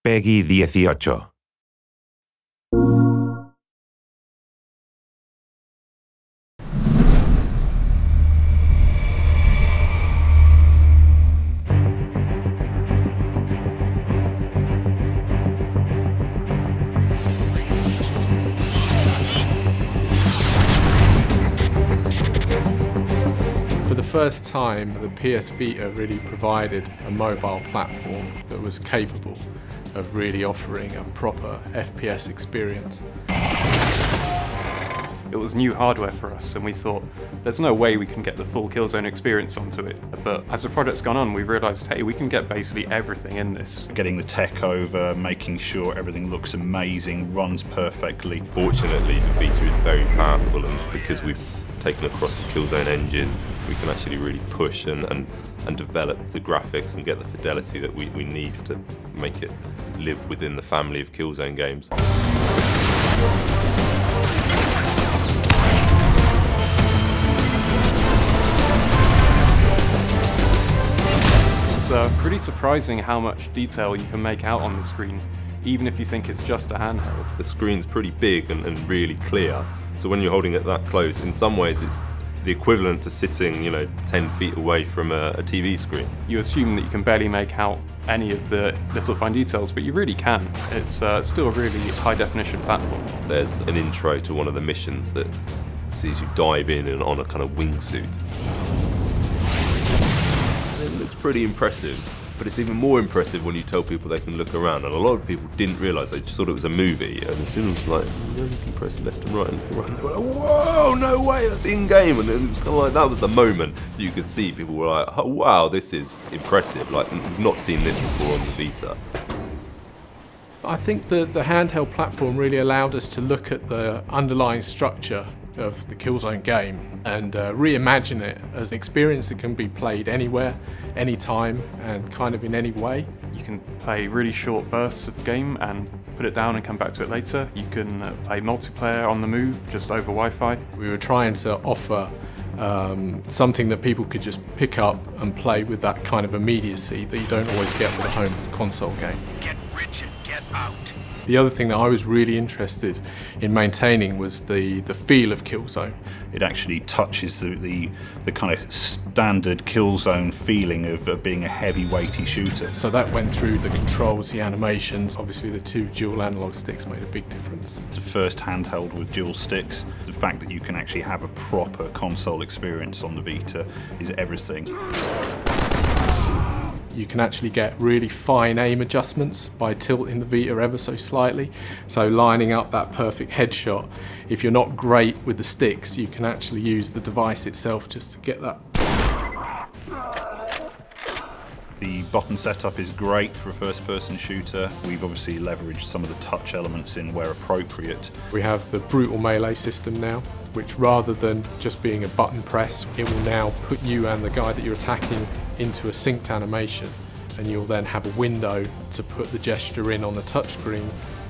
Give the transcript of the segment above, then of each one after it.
Peggy 18. For the first time, the PS Vita really provided a mobile platform that was capable of really offering a proper FPS experience. It was new hardware for us, and we thought there's no way we can get the full Killzone experience onto it. But as the project's gone on, we realised, hey, we can get basically everything in this. Getting the tech over, making sure everything looks amazing, runs perfectly. Fortunately, the Vita is very powerful, and because we've taken across the Killzone engine, we can actually really push and develop the graphics and get the fidelity that we need to make it live within the family of Killzone games. It's pretty surprising how much detail you can make out on the screen, even if you think it's just a handheld. The screen's pretty big and really clear, so when you're holding it that close, in some ways it's the equivalent to sitting, 10 feet away from a TV screen. You assume that you can barely make out any of the little fine details, but you really can. It's still a really high definition platform. There's an intro to one of the missions that sees you dive in and on a kind of wingsuit. It looks pretty impressive, but it's even more impressive when you tell people they can look around, and a lot of people didn't realise, they just thought it was a movie, and as soon as you can press left and right, they were like, whoa, no way, that's in-game, and it was kind of like, that was the moment you could see people were like, oh wow, this is impressive, like we've not seen this before on the Vita. I think the handheld platform really allowed us to look at the underlying structure of the Killzone game and reimagine it as an experience that can be played anywhere, anytime, and kind of in any way. You can play really short bursts of game and put it down and come back to it later. You can play multiplayer on the move, just over Wi-Fi. We were trying to offer something that people could just pick up and play with that kind of immediacy that you don't always get with a home console game. Get rich and get out. The other thing that I was really interested in maintaining was the feel of Killzone. It actually touches the kind of standard Killzone feeling of being a heavy, weighty shooter. So that went through the controls, the animations. Obviously the two dual analog sticks made a big difference. It's the first handheld with dual sticks. The fact that you can actually have a proper console experience on the Vita is everything. You can actually get really fine aim adjustments by tilting the Vita ever so slightly. So lining up that perfect headshot. If you're not great with the sticks, you can actually use the device itself just to get that. The button setup is great for a first-person shooter. We've obviously leveraged some of the touch elements in where appropriate. We have the brutal melee system now, which rather than just being a button press, it will now put you and the guy that you're attacking into a synced animation, and you'll then have a window to put the gesture in on the touchscreen.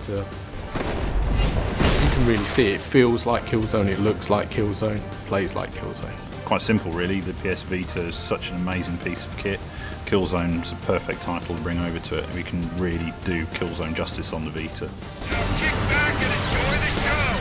You can really see it. It feels like Killzone, it looks like Killzone, plays like Killzone. Quite simple really, the PS Vita is such an amazing piece of kit. Killzone's a perfect title to bring over to it. We can really do Killzone justice on the Vita. Now kick back and enjoy the show!